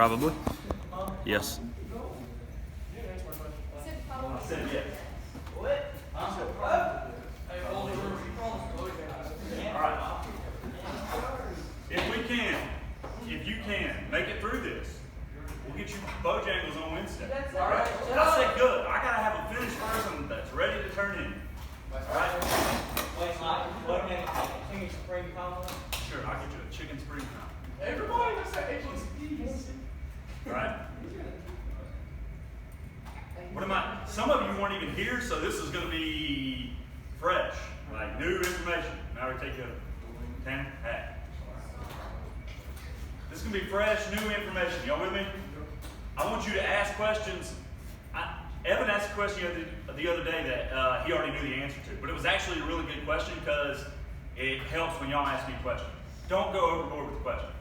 Probably. Yes. I said yes. What? Alright. If you can, make it through this. We'll get you Bojangles on Wednesday. Alright? I said good. I gotta have a finished person that's ready to turn in. Alright? Wait, Mike, Bojangles, chicken spring compliment? Sure, I'll get you a chicken spring pound. Everybody was saying HSPs. Alright? What am I? Some of you weren't even here, so this is going to be fresh, like new information. Now we take a 10 hat. This is going to be fresh, new information. Y'all with me? I want you to ask questions. Evan asked a question the other day that he already knew the answer to, but it was actually a really good question because it helps when y'all ask me questions. Don't go overboard with the questions.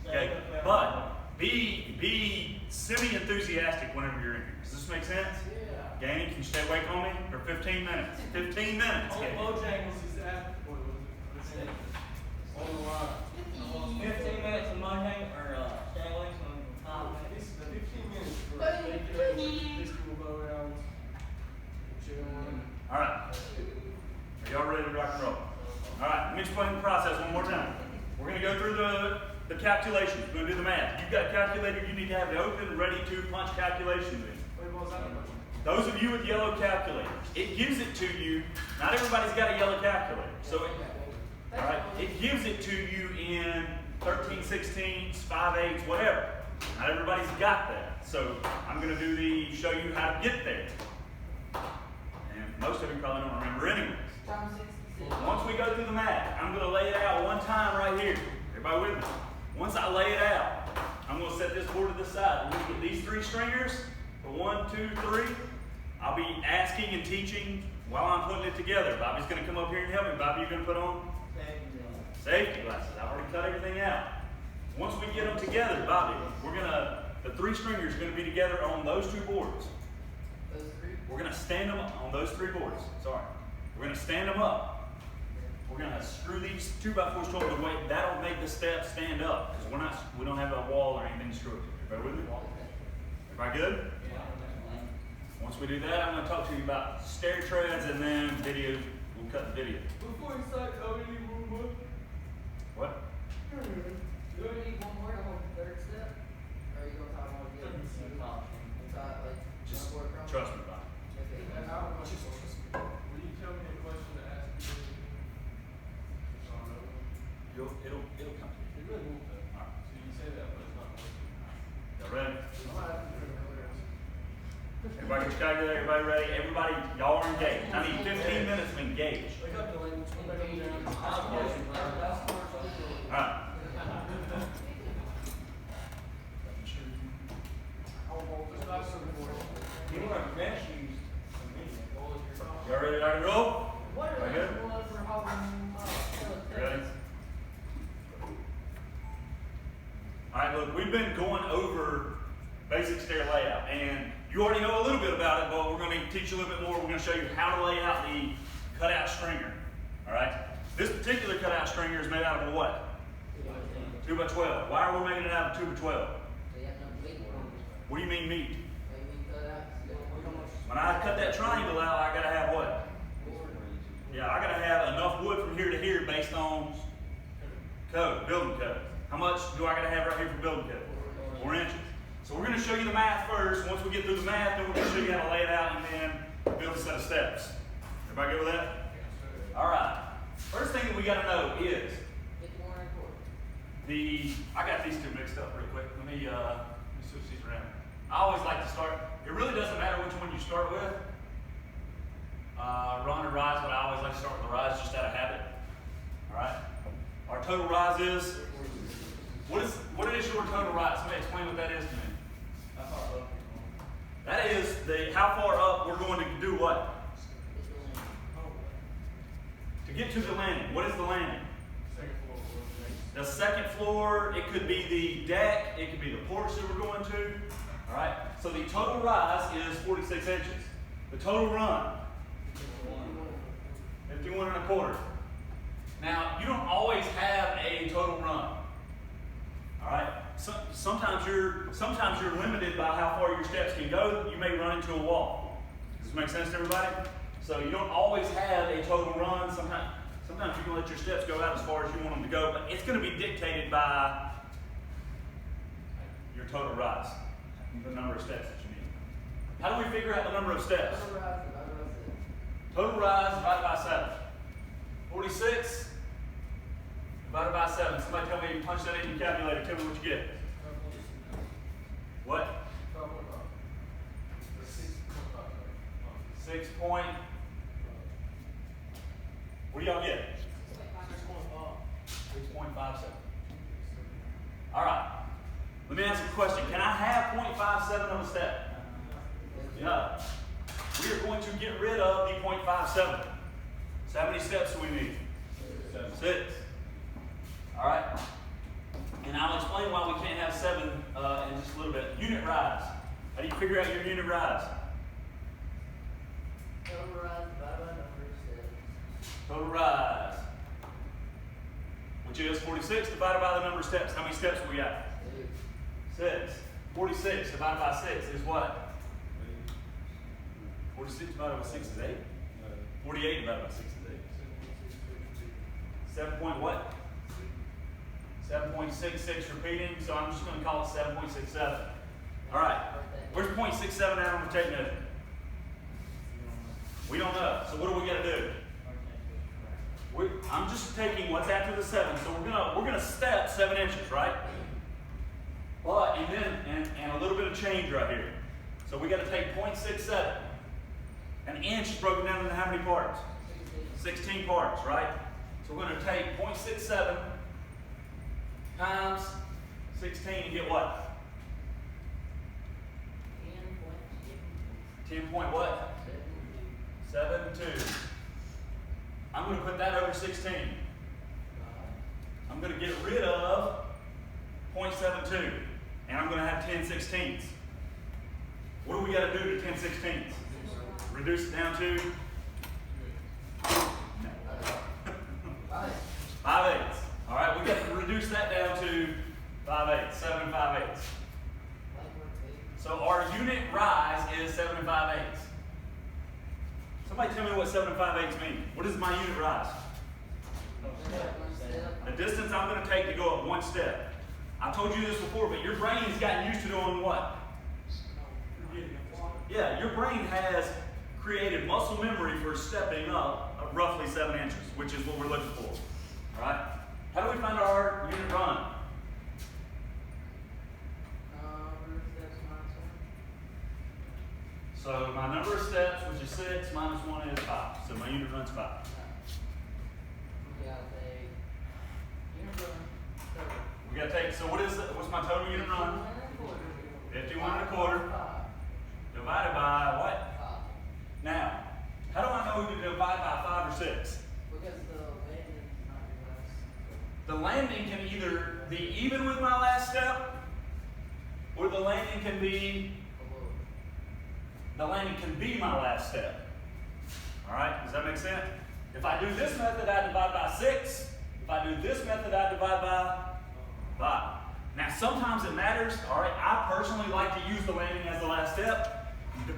Okay? But be semi-enthusiastic whenever you're in here. Does this make sense? Yeah. Danny, can you stay awake on me for 15 minutes? 15 minutes. All Okay. Bojangles is after. What was it? On the line. 15 minutes of Bojangles, or staying away from 5 minutes? This is the 15 minutes for bacon, biscuit bow rounds, chicken. All right. Are y'all ready to rock and roll? All right. Let me explain the process one more time. We're going to go through the calculations. We're going to do the math. You've got a calculator. You need to have it open, ready to punch calculations in. Wait, what was that? Those of you with yellow calculators, it gives it to you. Not everybody's got a yellow calculator. So, all right, it gives it to you in 13/16, 5/8, whatever. Not everybody's got that. So I'm going to show you how to get there. And most of you probably don't remember anyways. Once we go through the math, I'm going to lay it out one time right here. Everybody with me? Once I lay it out, I'm going to set this board to the side. We're going to get these 3 stringers for 1, 2, 3. I'll be asking and teaching while I'm putting it together. Bobby's going to come up here and help me. Bobby, you're going to put on safety glasses. I've already cut everything out. Once we get them together, Bobby, the 3 stringers are going to be together on those 2 boards. We're going to stand them up on those 3 boards. Sorry. We're going to stand them up. We're going to screw these 2x4s together the way that'll make the steps stand up because we don't have a wall or anything to screw it to. Everybody with me? Everybody good? Once we do that, I'm going to talk to you about stair treads and then video. We'll cut the video. Before you start coding, you move. What? Do we need one more to hold the 3rd step? Or are you going to talk about the other? Just trust me, Bob. Will you tell me a question to ask you? It'll come to you. It really won't. All right. So you can say that, but it's not working. Y'all ready? I'm not asking for Everybody get your calculator, everybody ready? Everybody, y'all are engaged. I need 15 minutes of engaged. Wake up, Delaney. Wake up, down. All right. You want to mesh use Y'all ready to rock and roll? What Everybody are good? the ones for holding Ready? All right, look, we've been going over basic stair layout, and you already know a little bit about it, but we're going to teach you a little bit more. We're going to show you how to lay out the cutout stringer. All right? This particular cutout stringer is made out of a what? 2x12. Why are we making it out of 2x12? What do you mean meat? When I cut that triangle out, I got to have what? Yeah, I got to have enough wood from here to here based on code, building code. How much do I got to have right here for building code? 4 inches. So we're going to show you the math first. Once we get through the math, then we're going to show you how to lay it out and then build a set of steps. Everybody good with that? All right. First thing that we got to know is I got these 2 mixed up real quick. Let me switch these around. I always like to start. It really doesn't matter which one you start with. Run or rise, but I always like to start with the rise just out of habit. All right. Our total rise is. What is your total rise? Somebody explain what that is to me. That is how far up we're going to do what? To get to the landing. What is the landing? The second floor, it could be the deck, it could be the porch that we're going to. All right. So the total rise is 46 inches. The total run, 51 1/4. Now, you don't always have a total run. All right. sometimes you're limited by how far your steps can go. You may run into a wall. Does this make sense to everybody? So you don't always have a total run. Sometimes you can let your steps go out as far as you want them to go, but it's going to be dictated by your total rise, the number of steps that you need. How do we figure out the number of steps? Total rise divided by 7. 46 divided by 7. Somebody tell me, punch that in your calculator. Tell me what you get. What? 6 point. What do y'all get? 6.57. All right. Let me ask you a question. Can I have 0.57 of a step? Yeah. We are going to get rid of the 0.57. So how many steps do we need? 6. All right. And I'll explain why we can't have 7 in just a little bit. Unit rise. How do you figure out your unit rise? Total rise divided by number of steps. Total rise, which is 46 divided by the number of steps. How many steps do we got? 6. 46 divided by 6 is what? 46 divided by 6 is 8. 48 divided by 6 is 8. 7 point what? 7.66 repeating, so I'm just going to call it 7.67. All right. Where's 0.67 at on the tape measure? We don't know. So what do we got to do? I'm just taking what's after the 7. So we're gonna step 7 inches, right? But and a little bit of change right here. So we got to take 0.67. An inch is broken down into how many parts? 16 parts, right? So we're going to take 0.67 times 16 and get what? 10 point what? 72. I'm going to put that over 16. I'm going to get rid of 0.72. And I'm going to have 10 sixteenths. What do we got to do to 10 sixteenths? Reduce it down to? 5/8. All right, we got to reduce that down to 5/8, 7 5/8. So our unit rise is 7 5/8. Somebody tell me what 7 5/8 mean. What is my unit rise? The distance I'm going to take to go up 1 step. I told you this before, but your brain has gotten used to doing what? Yeah, your brain has created muscle memory for stepping up of roughly 7 inches, which is what we're looking for. All right? How do we find our unit run? So my number of steps, which is 6, minus 1 is 5. So my unit run's 5. We got to take, so what's my total unit run? 51 1/4 divided by what? Now, how do I know to divide by 5 or 6? Because the landing is not your last. The landing can either be even with my last step, or the landing can be my last step. All right, does that make sense? If I do this method, I divide by 6. If I do this method, I divide by 5. Now, sometimes it matters. All right, I personally like to use the landing as the last step.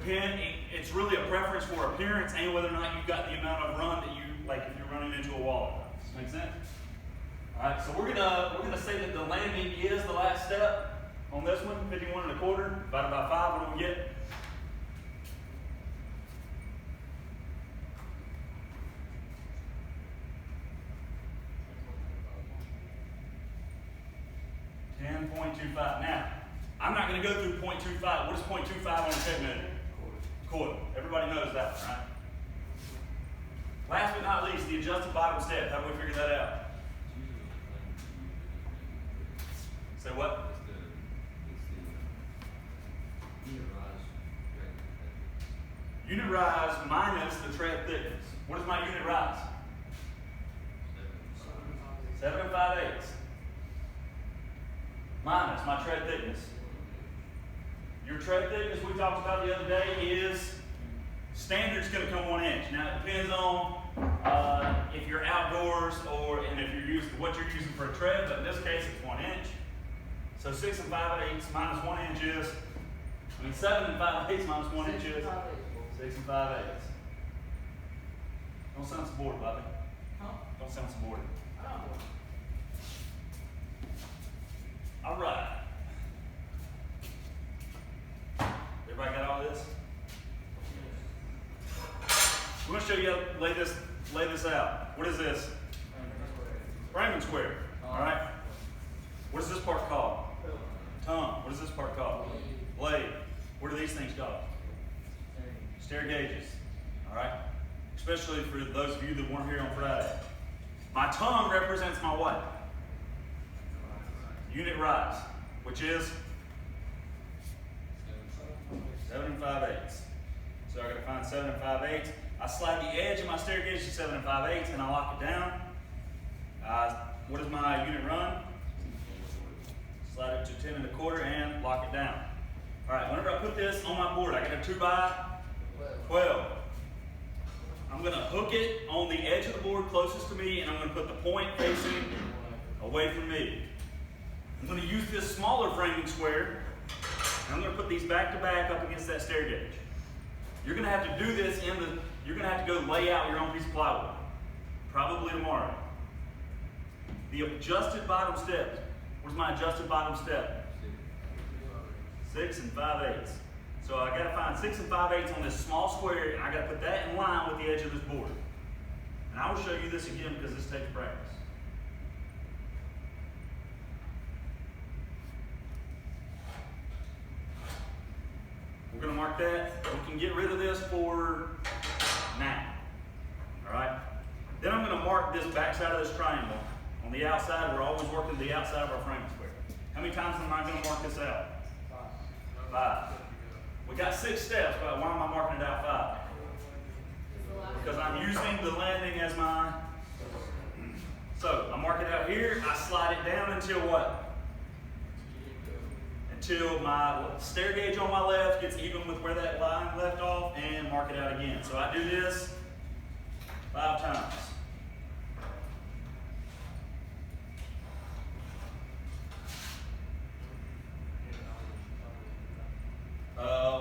It's really a preference for appearance and whether or not you've got the amount of run that you like if you're running into a wall. Does this make sense? All right, so we're gonna say that the landing is the last step on this one. 51 1/4 divided by 5. What do we get? .25. Now, I'm not going to go through 0.25. What is 0.25 on a tape measure? Quarter. Everybody knows that one, right? Last but not least, the adjusted bottom step. How do we figure that out? Say what? Unit rise minus the tread thickness. What is my unit rise? 7 5/8. Minus my tread thickness. Your tread thickness we talked about the other day is standard's going to come 1 inch. Now it depends on if you're outdoors and if you're using what you're using for a tread, but in this case it's 1 inch. So 6 5/8 minus 1 inch is, 7 5/8 minus 1 inch is 6 5/8. Don't sound so bored, Bobby. Huh? Don't sound so bored. I don't know. All right. Everybody got all this? We're going to show you how to lay this out. What is this? Raymond square. All right. What is this part called? Tongue. What is this part called? Blade. What are these things called? Stair gauges. All right. Especially for those of you that weren't here on Friday. My tongue represents my what? Unit rise, which is 7 5/8. So I got to find 7 5/8. I slide the edge of my stair gauge to 7 5/8 and I lock it down. What is my unit run? Slide it to 10 1/4 and lock it down. All right, whenever I put this on my board, I get a 2 by 12. I'm going to hook it on the edge of the board closest to me, and I'm going to put the point facing away from me. I'm going to use this smaller framing square, and I'm going to put these back to back up against that stair gauge. You're going to have to do this you're going to have to go lay out your own piece of plywood, probably tomorrow. The adjusted bottom step. Where's my adjusted bottom step? 6 5/8. So I got to find 6 5/8 on this small square, and I got to put that in line with the edge of this board. And I will show you this again because this takes practice. We're going to mark that. We can get rid of this for now. All right. Then I'm going to mark this back side of this triangle. On the outside, we're always working the outside of our framing square. How many times am I going to mark this out? 5. We got 6 steps, but why am I marking it out 5? Because I'm using the landing as my... So, I mark it out here, I slide it down until what? Until my stair gauge on my left gets even with where that line left off, and mark it out again. So I do this 5 times.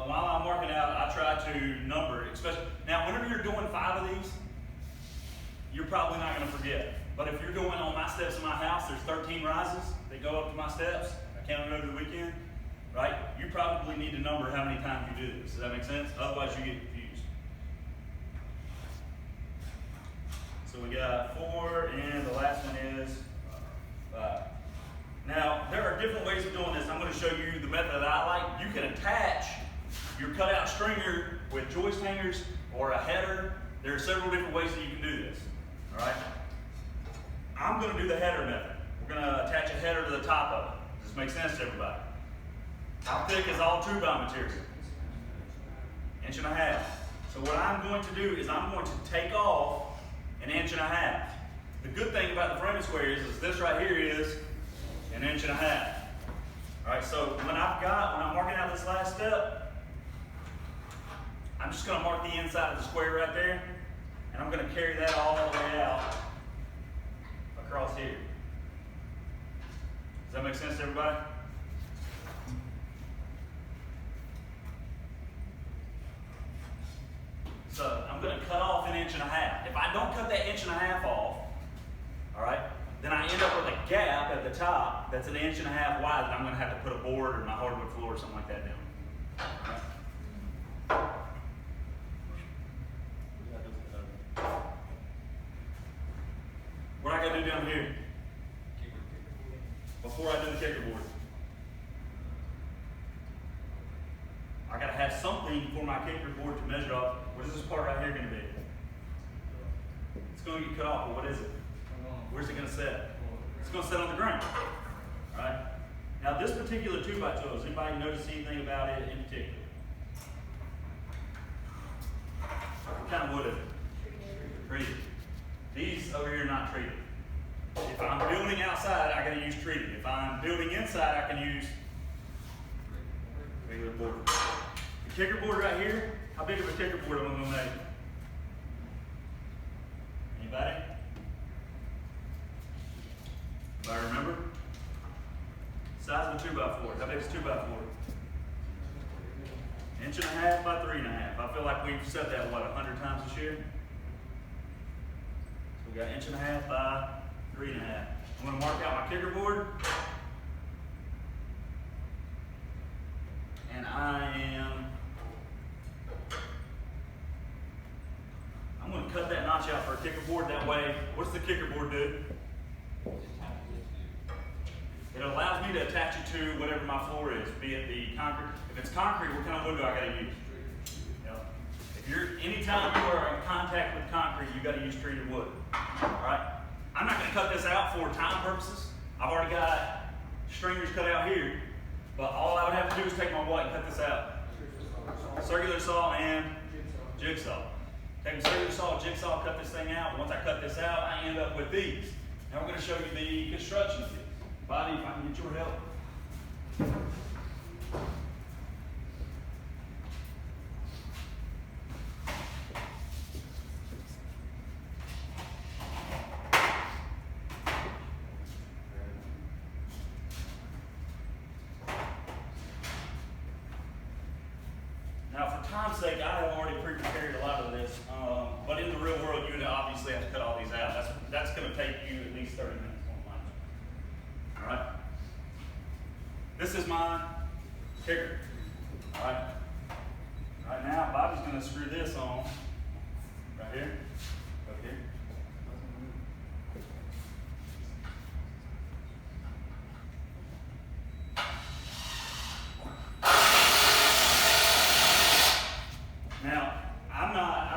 While I'm marking out, I try to number, especially, now whenever you're doing 5 of these, you're probably not going to forget. But if you're doing on my steps in my house, there's 13 rises that go up to my steps. I counted over the weekend, right? You probably need to number how many times you do this. Does that make sense? Otherwise you get confused. So we got 4, and the last one is 5. Now, there are different ways of doing this. I'm going to show you the method that I like. You can attach your cutout stringer with joist hangers or a header. There are several different ways that you can do this. All right? I'm going to do the header method. We're going to attach a header to the top of it. Does this make sense to everybody? How thick is all 2x material? 1.5 inches. So what I'm going to do is I'm going to take off 1.5 inches. The good thing about the framing square is this right here is 1.5 inches. All right, so when I'm marking out this last step, I'm just going to mark the inside of the square right there, and I'm going to carry that all the way out across here. Does that make sense to everybody? So I'm going to cut off 1.5 inches. If I don't cut that 1.5 inches off, all right, then I end up with a gap at the top that's 1.5 inches wide that I'm going to have to put a board or my hardwood floor or something like that down. All right. What I got to do down here before I do the kicker board? I got to have something for my kicker board to measure off. What is this part right here going to be? It's going to get cut off, but what is it? Where's it going to set? It's going to set on the ground. All right? Now, this particular 2x12, does anybody notice anything about it in particular? What kind of wood is it? Treated. These over here are not treated. If I'm building outside, I got to use treated. If I'm building inside, I can use regular board. The kicker board right here, how big of a kicker board am I going to make? Anybody? Anybody remember? Size of a 2x12. fix 2x4. 1.5 inches by 3.5. I feel like we've said that, what, 100 times this year? So we got 1.5 inches by 3.5. I'm going to mark out my kicker board. And I'm going to cut that notch out for a kicker board. That way, what's the kicker board do? It allows me to attach it to whatever my floor is, be it the concrete. If it's concrete, what kind of wood do I got to use? If you're, anytime you are in contact with concrete, you got to use treated wood. All right? I'm not going to cut this out for time purposes. I've already got stringers cut out here, but all I would have to do is take my what and cut this out. Circular saw and jigsaw. Take a circular saw, jigsaw, cut this thing out. Once I cut this out, I end up with these. Now we're going to show you the construction of these. Bobby, if I can get your help. Now, for time's sake, I have already pre-prepared a lot of this, but in the real world, you would obviously have to cut all these out. That's going to take you at least 30 minutes. All right. This is my kicker. All right. Right now, Bobby's going to screw this on right here, up here. Now, I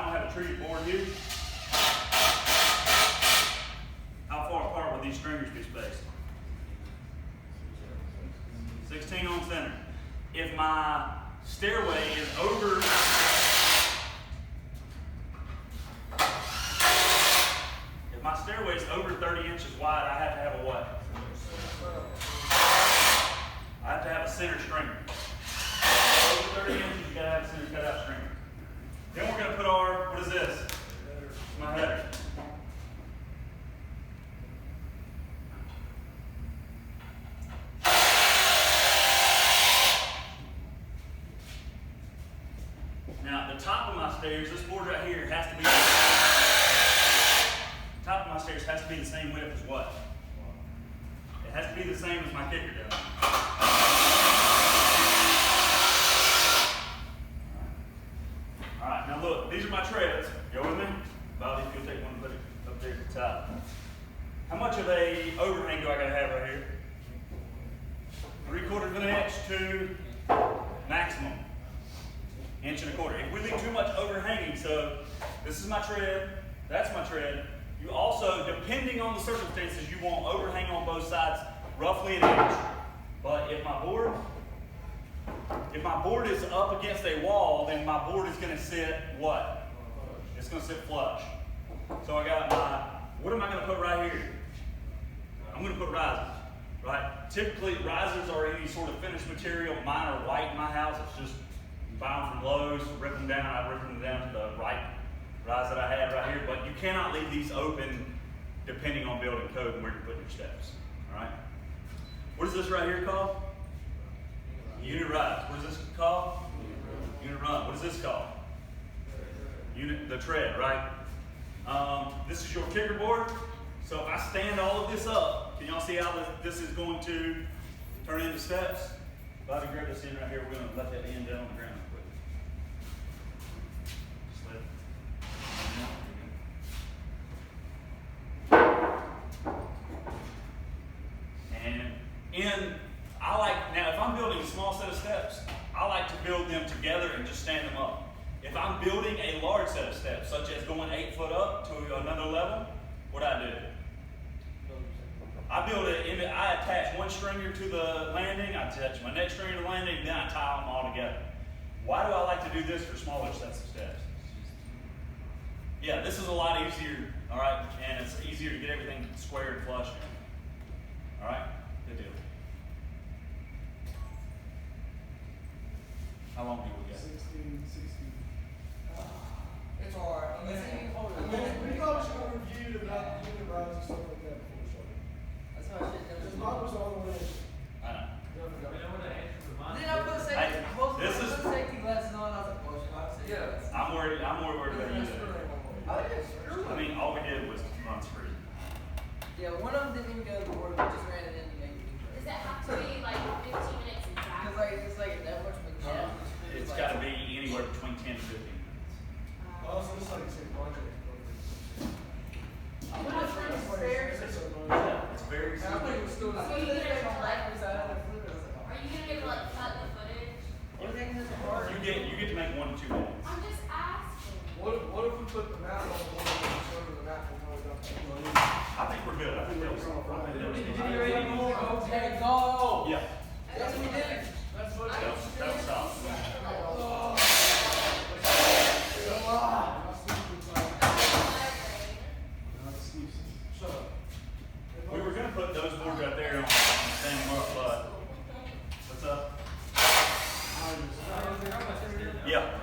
don't have a treated board here. How far apart would these stringers be spaced? 16 on center. If my stairway is over, if my stairway is over 30 inches wide, I have to have a what? I have to have a center stringer. Over 30 inches, you gotta have a center cutout stringer. Then we're gonna put our, what is this? My header. Now, the top of my stairs, this board right here has to be, the top of my stairs has to be the same width as what? It has to be the same as my kicker does. All right, now look, these are my treads. Go with me? Bobby, if you'll take one and put it up there at the top. How much of a overhang do I gotta have right here? 3/4 of an inch to maximum. 1 1/4 inches. If we leave too much overhanging, so this is my tread, that's my tread. You also, depending on the circumstances, you want overhang on both sides, roughly an inch. But if my board is up against a wall, then my board is going to sit what? It's going to sit flush. So I got my, what am I going to put right here? I'm going to put risers, right? Typically, risers are any sort of finished material. Mine are white in my house. It's just buy them from Lowe's, rip them down. I rip them down to the right rise that I had right here. But you cannot leave these open depending on building code and where you're putting your steps. All right. What is this right here called? Unit rise. What is this called? Unit run. What is this called? Unit, the tread, right? This is your kicker board. So if I stand all of this up, can y'all see how this is going to turn into steps? Bobby, grab this end right here. We're going to let that end down on the ground quick. Just let it. And now if I'm building a small set of steps, I like to build them together and just stand them up. If I'm building a large set of steps, such as going 8 foot up to another level, what I do? I attach one stringer to the landing, I attach my next stringer to the landing, then I tie them all together. Why do I like to do this for smaller sets of steps? Yeah, this is a lot easier, all right, and it's easier to get everything square and flush. All right, good deal. How long do we got? 16. It's hard. We probably should have reviewed about the unit rise and stuff like that before we started. That's how I should Because do. Bob was the only one that I know. definitely got You know what the 10 to 15 minutes. Oh, so it's like the same project. What is this, stairs? It's very I think it was still So not. you gonna get like, Are you gonna get like cut the footage? You get to make 1 to 2 edits. I'm just asking. What if we put the map on the one that showed the map and how we got that? I think we're good. I think that was. Did you ready more? Okay, go. Yeah. yes, we did. That's what. That was solid. Shut up. We were gonna put those boards right there on stand them up, but what's up? Yeah.